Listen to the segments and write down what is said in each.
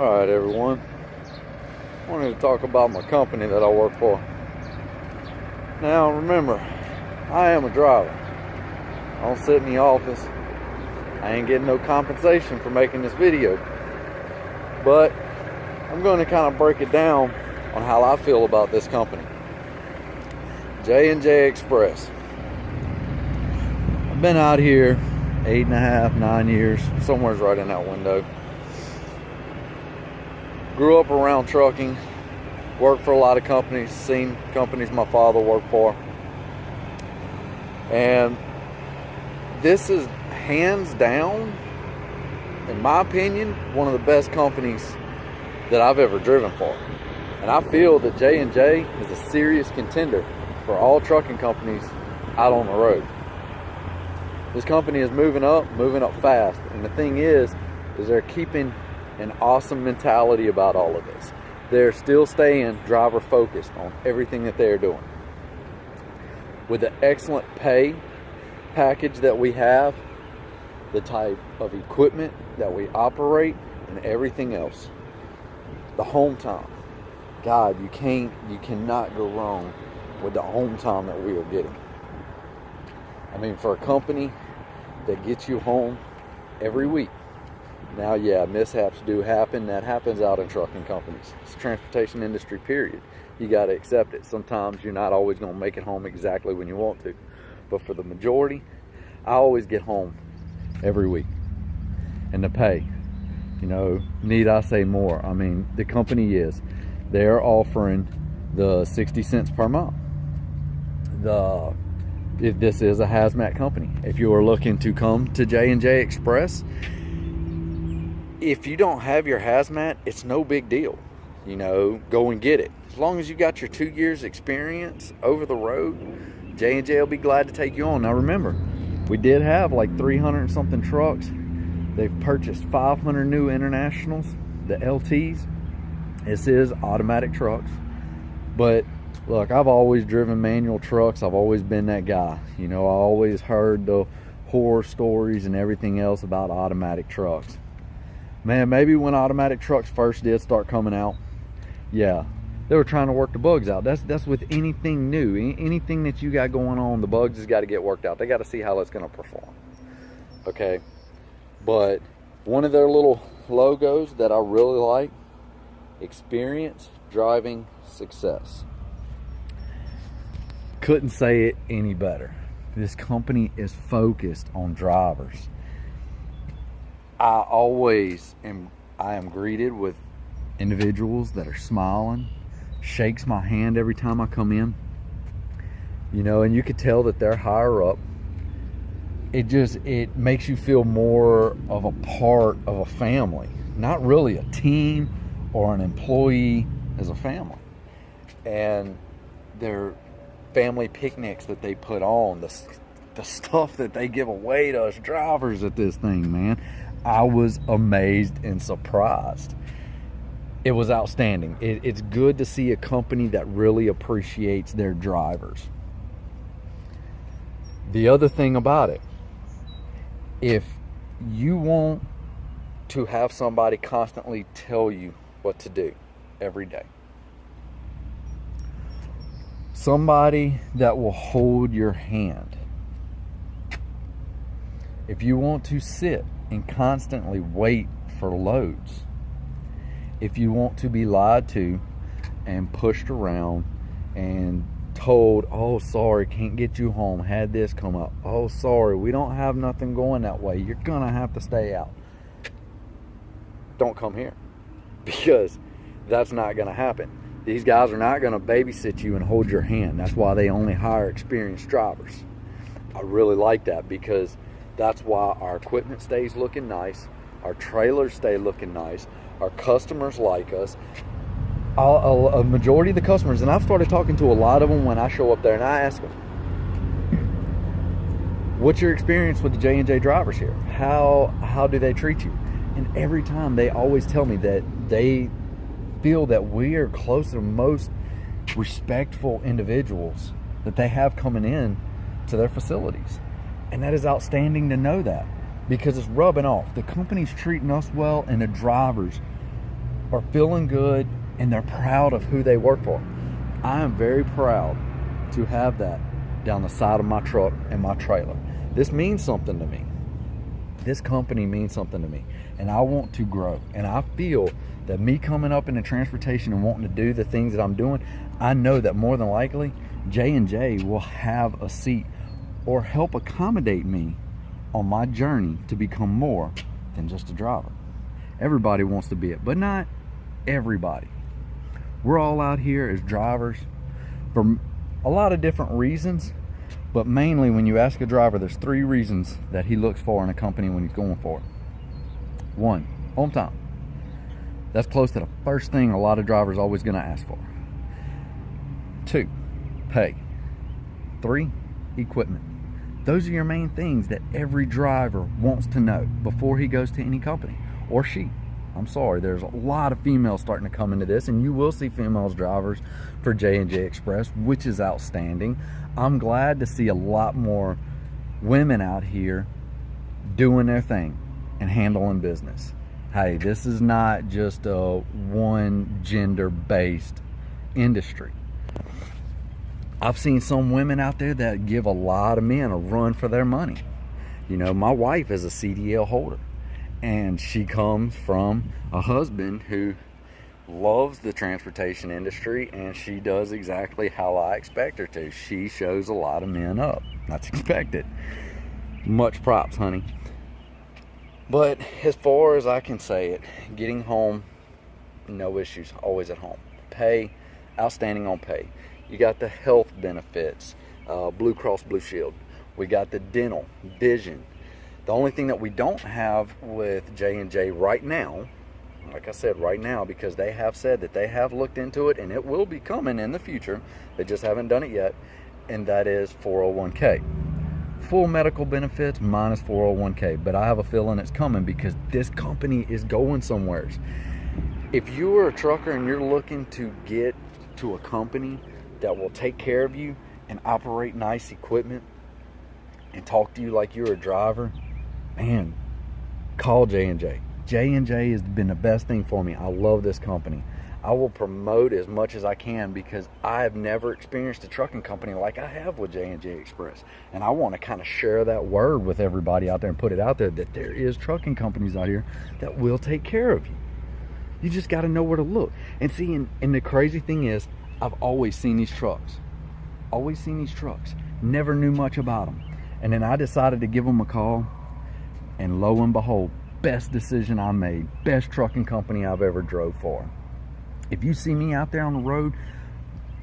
Alright everyone, I wanted to talk about my company that I work for. Now remember, I am a driver. I don't sit in the office. I ain't getting no compensation for making this video. But I'm going to kind of break it down on how I feel about this company. JNJ EXPRESS. I've been out here 8.5, 9 years, somewhere's right in that window. Grew up around trucking, worked for a lot of companies, seen companies my father worked for. And this is hands down, in my opinion, one of the best companies that I've ever driven for. And I feel that J&J is a serious contender for all trucking companies out on the road. This company is moving up fast. And the thing is they're keeping an awesome mentality about all of this. They're still staying driver focused on everything that they're doing. With the excellent pay package that we have, the type of equipment that we operate, and everything else. The home time. God, you cannot go wrong with the home time that we are getting. I mean, for a company that gets you home every week. Now, yeah, mishaps do happen. That happens out in trucking companies. It's the transportation industry, period. You got to accept it. Sometimes you're not always going to make it home exactly when you want to. But for the majority, I always get home every week. And the pay, need I say more? I mean, the company they're offering the 60 cents per mile. If this is a hazmat company. If you are looking to come to J&J Express, if you don't have your hazmat, it's no big deal. Go and get it. As long as you got your 2 years experience over the road, J&J will be glad to take you on. Now remember, we did have like 300 and something trucks. They've purchased 500 new internationals, the LTs. This is automatic trucks. But look, I've always driven manual trucks. I've always been that guy. I always heard the horror stories and everything else about automatic trucks. Man, maybe when automatic trucks first did start coming out, yeah, they were trying to work the bugs out. That's with anything new. Anything that you got going on, the bugs has got to get worked out. They got to see how it's going to perform. Okay? But one of their little logos that I really like, experience driving success. Couldn't say it any better. This company is focused on drivers. I am greeted with individuals that are smiling, shakes my hand every time I come in, and you could tell that they're higher up. It makes you feel more of a part of a family, not really a team or an employee, as a family. And their family picnics that they put on, the stuff that they give away to us drivers at this thing, man, I was amazed and surprised. It was outstanding. It's good to see a company that really appreciates their drivers. The other thing about it, if you want to have somebody constantly tell you what to do every day, somebody that will hold your hand, if you want to sit and constantly wait for loads, if you want to be lied to and pushed around and told, oh sorry, can't get you home, had this come up, oh sorry, we don't have nothing going that way, you're gonna have to stay out, don't come here, because that's not gonna happen. These guys are not gonna babysit you and hold your hand. That's why they only hire experienced drivers. I really like that, because that's why our equipment stays looking nice, our trailers stay looking nice, our customers like us. A majority of the customers, and I've started talking to a lot of them when I show up there, and I ask them, what's your experience with the J&J drivers here? How do they treat you? And every time they always tell me that they feel that we are close to the most respectful individuals that they have coming in to their facilities. And that is outstanding to know that, because it's rubbing off. The company's treating us well, and the drivers are feeling good and they're proud of who they work for. I am very proud to have that down the side of my truck and my trailer. This means something to me. This company means something to me, and I want to grow. And I feel that me coming up into transportation and wanting to do the things that I'm doing, I know that more than likely J&J will have a seat or help accommodate me on my journey to become more than just a driver. Everybody wants to be it, but not everybody. We're all out here as drivers for a lot of different reasons, but mainly when you ask a driver, there's 3 reasons that he looks for in a company when he's going for it. 1, home time. That's close to the first thing a lot of drivers are always going to ask for. 2, pay. 3, equipment. Those are your main things that every driver wants to know before he goes to any company, or she. I'm sorry, there's a lot of females starting to come into this, and you will see females drivers for JNJ Express, which is outstanding. I'm glad to see a lot more women out here doing their thing and handling business. Hey, this is not just a one gender-based industry. I've seen some women out there that give a lot of men a run for their money. You know, my wife is a CDL holder, and she comes from a husband who loves the transportation industry, and she does exactly how I expect her to. She shows a lot of men up. That's expected. Much props, honey. But as far as I can say it, getting home, no issues, always at home. Pay, outstanding on pay. You got the health benefits, Blue Cross Blue Shield. We got the dental, vision. The only thing that we don't have with J&J right now, like I said, right now, because they have said that they have looked into it and it will be coming in the future. They just haven't done it yet, and that is 401k. Full medical benefits minus 401k, but I have a feeling it's coming because this company is going somewhere. If you are a trucker and you're looking to get to a company that will take care of you and operate nice equipment and talk to you like you're a driver, man, call J&J. J&J has been the best thing for me. I love this company. I will promote as much as I can because I have never experienced a trucking company like I have with JNJ Express. And I want to kind of share that word with everybody out there and put it out there that there is trucking companies out here that will take care of you. You just got to know where to look. And see, and the crazy thing is, I've always seen these trucks. Always seen these trucks. Never knew much about them. And then I decided to give them a call. And lo and behold, best decision I made. Best trucking company I've ever drove for. If you see me out there on the road,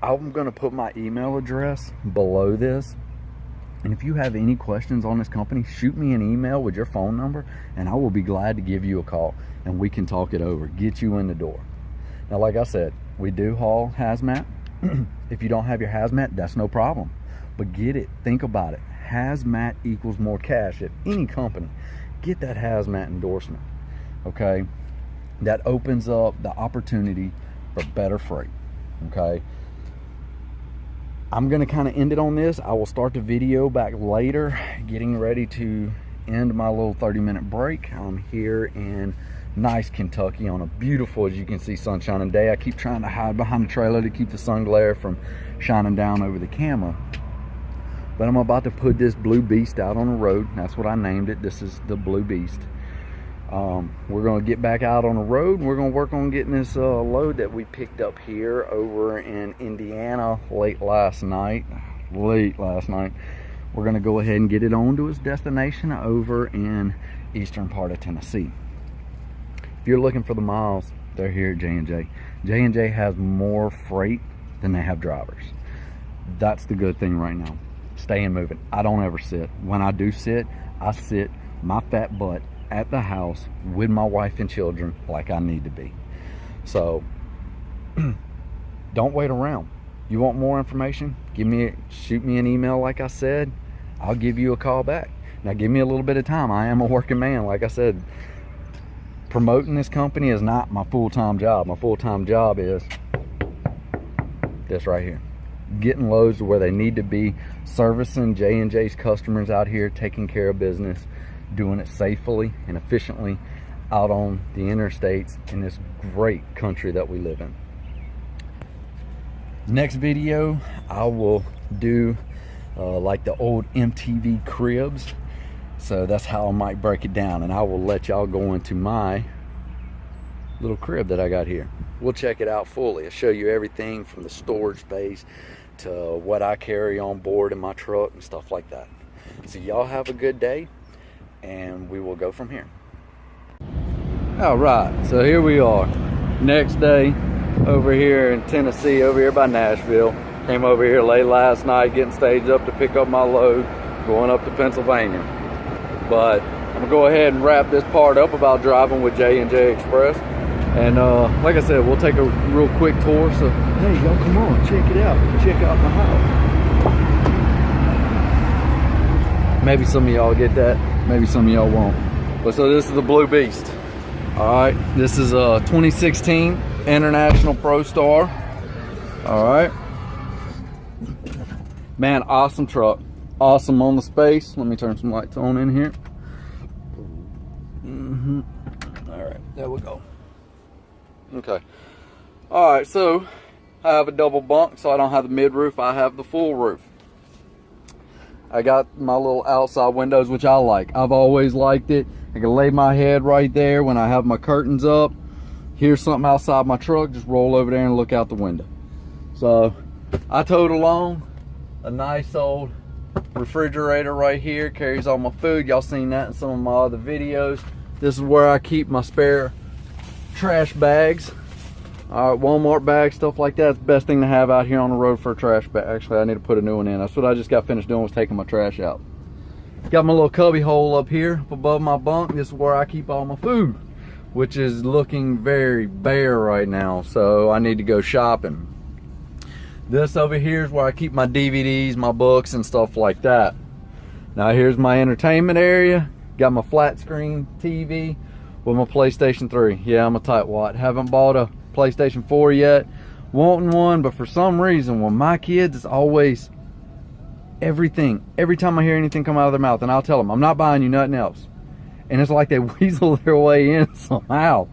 I'm going to put my email address below this. And if you have any questions on this company, shoot me an email with your phone number and I will be glad to give you a call and we can talk it over, get you in the door. Now, like I said, we do haul hazmat. If you don't have your hazmat, that's no problem. But get it, think about it. Hazmat equals more cash at any company. Get that hazmat endorsement, okay? That opens up the opportunity for better freight, okay? I'm gonna kind of end it on this. I will start the video back later, getting ready to end my little 30-minute break. I'm here in nice Kentucky on a beautiful, as you can see, sunshine day. I keep trying to hide behind the trailer to keep the sun glare from shining down over the camera. But I'm about to put this Blue Beast out on the road. That's what I named it. This is the Blue Beast. We're going to get back out on the road. We're going to work on getting this load that we picked up here over in Indiana late last night. We're going to go ahead and get it on to its destination over in eastern part of Tennessee. If you're looking for the miles, they're here at J&J. J&J has more freight than they have drivers. That's the good thing right now. Staying moving. I don't ever sit. When I do sit, I sit my fat butt at the house with my wife and children like I need to be. So don't wait around. You want more information? Shoot me an email like I said. I'll give you a call back. Now give me a little bit of time. I am a working man. Like I said, promoting this company is not my full-time job. My full-time job is this right here. Getting loads to where they need to be, servicing J&J's customers out here, taking care of business, doing it safely and efficiently. out on the interstates in this great country that we live in. Next video, I will do like the old MTV cribs. So that's how I might break it down, and I will let y'all go into my little crib that I got here. We'll check it out fully. I'll show you everything from the storage space to what I carry on board in my truck and stuff like that. So y'all have a good day, and we will go from here. All right, so here we are. Next day over here in Tennessee, over here by Nashville. Came over here late last night getting staged up to pick up my load, going up to Pennsylvania. But I'm gonna go ahead and wrap this part up about driving with JNJ Express. And like I said, we'll take a real quick tour. So, hey, y'all come on, check it out. Check out my house. Maybe some of y'all get that, maybe some of y'all won't. But so this is the Blue Beast. All right, this is a 2016 International Pro Star. All right. Man, awesome truck. Awesome on the space. Let me turn some lights on in here. All right, there we go. Okay. All right, so I have a double bunk, so I don't have the mid roof. I have the full roof. I got my little outside windows, which I like. I've always liked it. I can lay my head right there when I have my curtains up. Here's something outside my truck, just roll over there and look out the window. So I towed along a nice old refrigerator right here, carries all my food. Y'all seen that in some of my other videos. This is where I keep my spare trash bags. All right, Walmart bags, stuff like that. It's the best thing to have out here on the road for a trash bag. Actually, I need to put a new one in. That's what I just got finished doing, was taking my trash out. Got my little cubby hole up here above my bunk. This is where I keep all my food, which is looking very bare right now, so I need to go shopping. This over here is where I keep my DVDs, my books, and stuff like that. Now here's my entertainment area. Got my flat screen TV with my PlayStation 3. Yeah, I'm a tightwad. Haven't bought a PlayStation 4 yet. Wanting one, but for some reason, when my kids, it's always everything. Every time I hear anything come out of their mouth, and I'll tell them, I'm not buying you nothing else. And it's like they weasel their way in somehow.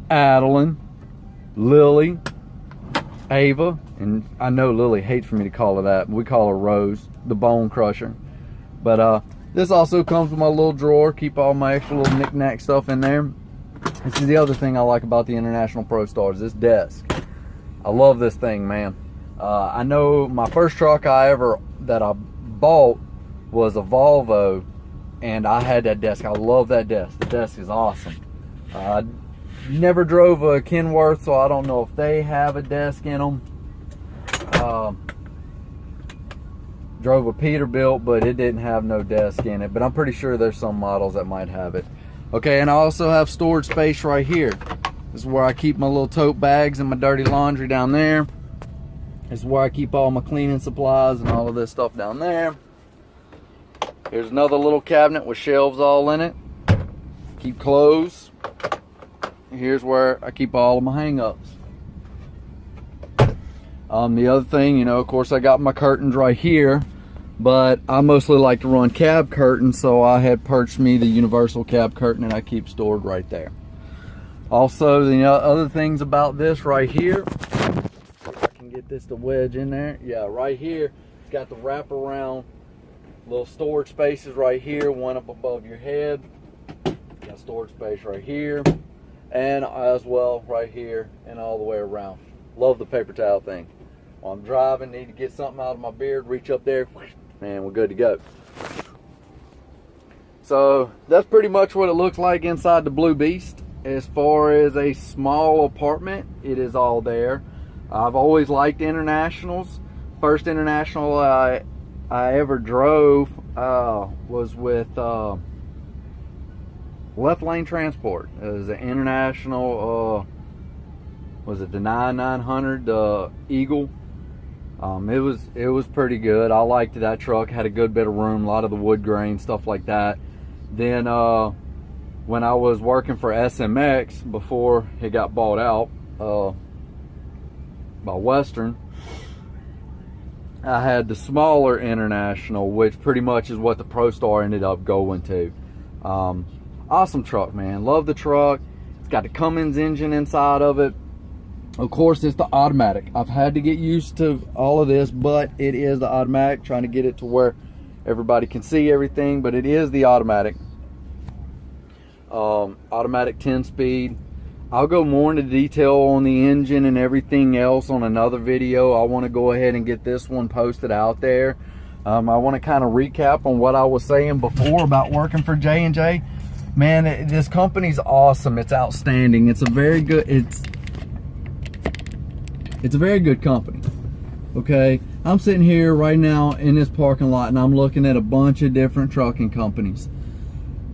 Adeline, Lily, Ava, and I know Lily hates for me to call her that. We call her Rose, the bone crusher. But this also comes with my little drawer. Keep all my extra little knick-knack stuff in there. This is the other thing I like about the International Pro Stars, this desk. I love this thing, man. I know my first truck that I bought was a Volvo, and I had that desk. I love that desk. The desk is awesome. I never drove a Kenworth, so I don't know if they have a desk in them. Drove a Peterbilt, but it didn't have no desk in it. But I'm pretty sure there's some models that might have it. Okay, and I also have storage space right here. This is where I keep my little tote bags and my dirty laundry down there. This is where I keep all my cleaning supplies and all of this stuff down there. Here's another little cabinet with shelves all in it. Keep clothes. Here's where I keep all of my hang-ups. The other thing, you know, of course I got my curtains right here, but I mostly like to run cab curtains, so I had purchased me the universal cab curtain, and I keep stored right there. Also, the other things about this right here, if I can get this to wedge in there, yeah, right here, it's got the wraparound little storage spaces right here, one up above your head. Got storage space right here, and as well right here and all the way around. Love the paper towel thing. While I'm driving, need to get something out of my beard, reach up there, and we're good to go. So that's pretty much what it looks like inside the Blue Beast. As far as a small apartment, it is all there. I've always liked Internationals. First International I ever drove was with Left Lane Transport. It was an International, was it the 9900 Eagle? It was pretty good. I liked that truck. Had a good bit of room, a lot of the wood grain, stuff like that. Then when I was working for SMX before it got bought out by Western, I had the smaller International, which pretty much is what the Pro Star ended up going to. Awesome truck, man. Love the truck. It's got the Cummins engine inside of it. Of course, it's the automatic. I've had to get used to all of this, but it is the automatic, trying to get it to where everybody can see everything, but it is the automatic. Automatic 10-speed. I'll go more into detail on the engine and everything else on another video. I want to go ahead and get this one posted out there. I want to kind of recap on what I was saying before about working for J&J. Man, this company's awesome. It's outstanding. It's a very good, it's a very good company. Okay, I'm sitting here right now in this parking lot and I'm looking at a bunch of different trucking companies.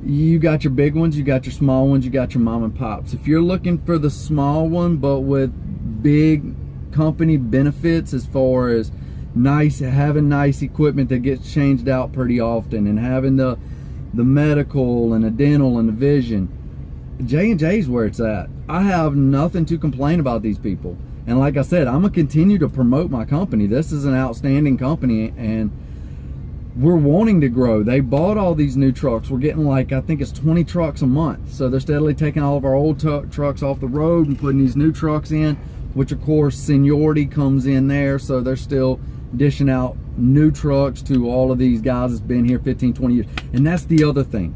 You got your big ones, you got your small ones, you got your mom and pops. If you're looking for the small one but with big company benefits as far as having nice equipment that gets changed out pretty often, and having the medical and the dental and the vision, J&J is where it's at. I have nothing to complain about these people. And like I said, I'm gonna continue to promote my company. This is an outstanding company and we're wanting to grow. They bought all these new trucks. We're getting like, I think it's 20 trucks a month. So they're steadily taking all of our old trucks off the road and putting these new trucks in, which of course seniority comes in there. So they're still dishing out new trucks to all of these guys that's been here 15, 20 years. And that's the other thing.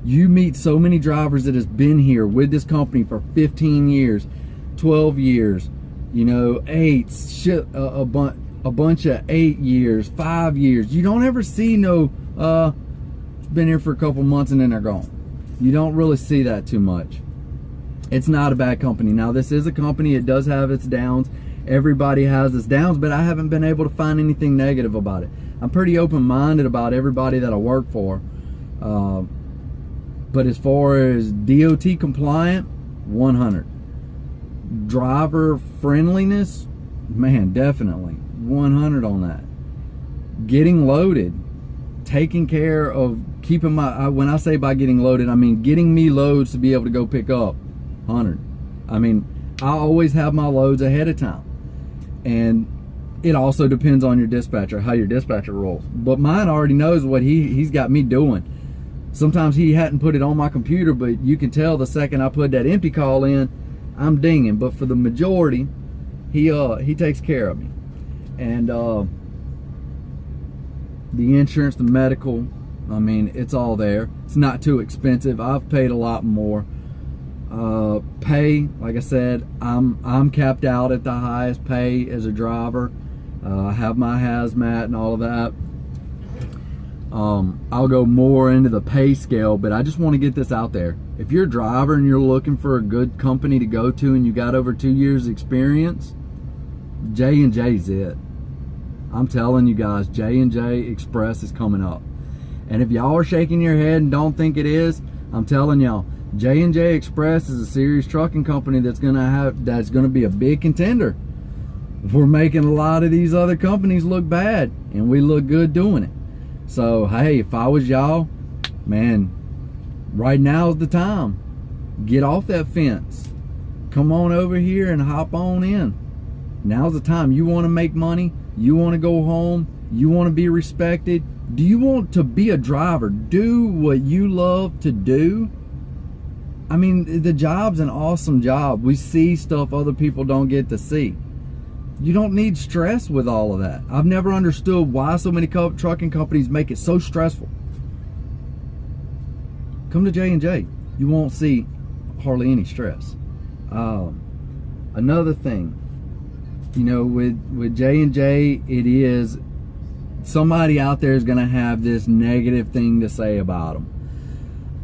You meet so many drivers that has been here with this company for 15 years, 12 years, you know, a bunch of 8 years, 5 years. You don't ever see no, been here for a couple months and then they're gone. You don't really see that too much. It's not a bad company. Now, this is a company, it does have its downs. Everybody has its downs, but I haven't been able to find anything negative about it. I'm pretty open-minded about everybody that I work for. But as far as DOT compliant, 100. Driver friendliness, man, definitely 100 on that. Getting loaded, taking care of keeping my, when I say by getting loaded, I mean getting me loads to be able to go pick up, 100. I mean, I always have my loads ahead of time. And it also depends on your dispatcher, how your dispatcher rolls. But mine already knows what he's got me doing. Sometimes he hadn't put it on my computer, but you can tell the second I put that empty call in, I'm dinging. But for the majority, he takes care of me. And the insurance, the medical, I mean, it's all there. It's not too expensive. I've paid a lot more. Pay, like I said, I'm capped out at the highest pay as a driver. I have my hazmat and all of that. I'll go more into the pay scale, but I just want to get this out there. If you're a driver and you're looking for a good company to go to and you got over 2 years experience, J&J's it. I'm telling you guys, JNJ Express is coming up. And if y'all are shaking your head and don't think it is, I'm telling y'all, JNJ Express is a serious trucking company that's gonna be a big contender. We're making a lot of these other companies look bad, and we look good doing it. So hey, if I was y'all, man, right now is the time. Get off that fence. Come on over here and hop on in. Now's the time. You want to make money, you want to go home, you want to be respected, do you want to be a driver, do what you love to do? I mean, the job's an awesome job. We see stuff other people don't get to see. You don't need stress with all of that. I've never understood why so many trucking companies make it so stressful. Come to J&J. You won't see hardly any stress. Another thing, you know, with J&J, it is, somebody out there is going to have this negative thing to say about them.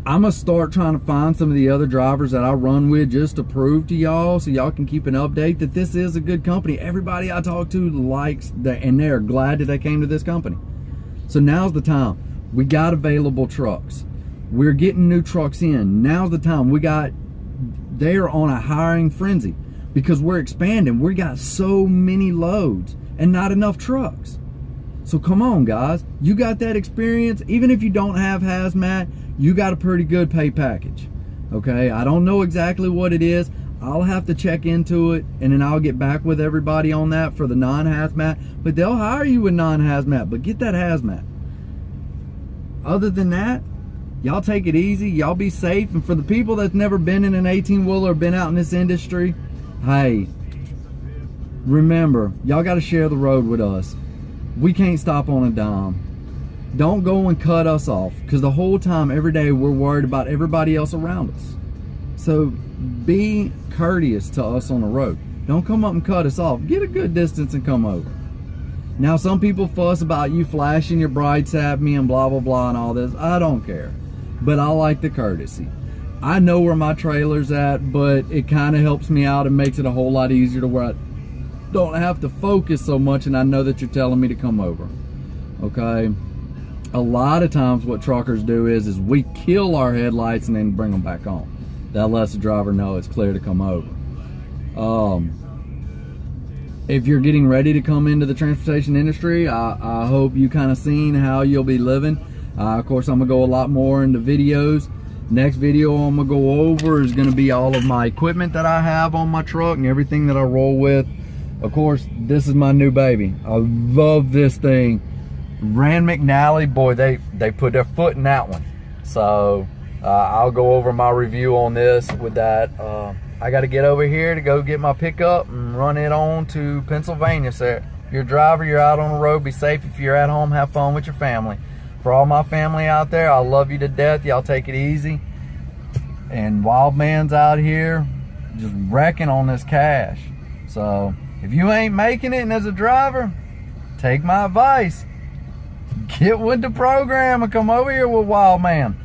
I'm going to start trying to find some of the other drivers that I run with just to prove to y'all, so y'all can keep an update that this is a good company. Everybody I talk to likes that, and they're glad that they came to this company. So now's the time. We got available trucks. We're getting new trucks in. Now's the time. They're on a hiring frenzy because we're expanding. We got so many loads and not enough trucks. So come on, guys. You got that experience. Even if you don't have hazmat, you got a pretty good pay package. Okay, I don't know exactly what it is. I'll have to check into it, and then I'll get back with everybody on that for the non-hazmat. But they'll hire you with non-hazmat, but get that hazmat. Other than that, Y'all take it easy. Y'all be safe. And for the people that's never been in an 18-wheeler or been out in this industry, hey, remember, y'all got to share the road with us. We can't stop on a dime. Don't go and cut us off, because the whole time, every day, we're worried about everybody else around us. So be courteous to us on the road. Don't come up and cut us off. Get a good distance and come over. Now, some people fuss about you flashing your brights at me and blah, blah, blah and all this. I don't care. But I like the courtesy. I know where my trailer's at, but it kind of helps me out and makes it a whole lot easier to where I don't have to focus so much, and I know that you're telling me to come over. Okay? A lot of times what truckers do is we kill our headlights and then bring them back on. That lets the driver know it's clear to come over. If you're getting ready to come into the transportation industry, I hope you kind of seen how you'll be living. Of course, I'm gonna go a lot more into videos. Next video I'm gonna go over is gonna be all of my equipment that I have on my truck and everything that I roll with. Of course, this is my new baby. I love this thing. Rand McNally, boy, they put their foot in that one. So I'll go over my review on this with that. I got to get over here to go get my pickup and run it on to Pennsylvania. So if you're a driver, you're out on the road, be safe. If you're at home, have fun with your family. For all my family out there, I love you to death. Y'all take it easy. And Wild Man's out here just wrecking on this cash. So if you ain't making it, and as a driver, take my advice. Get with the program and come over here with Wild Man.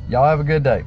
Y'all have a good day.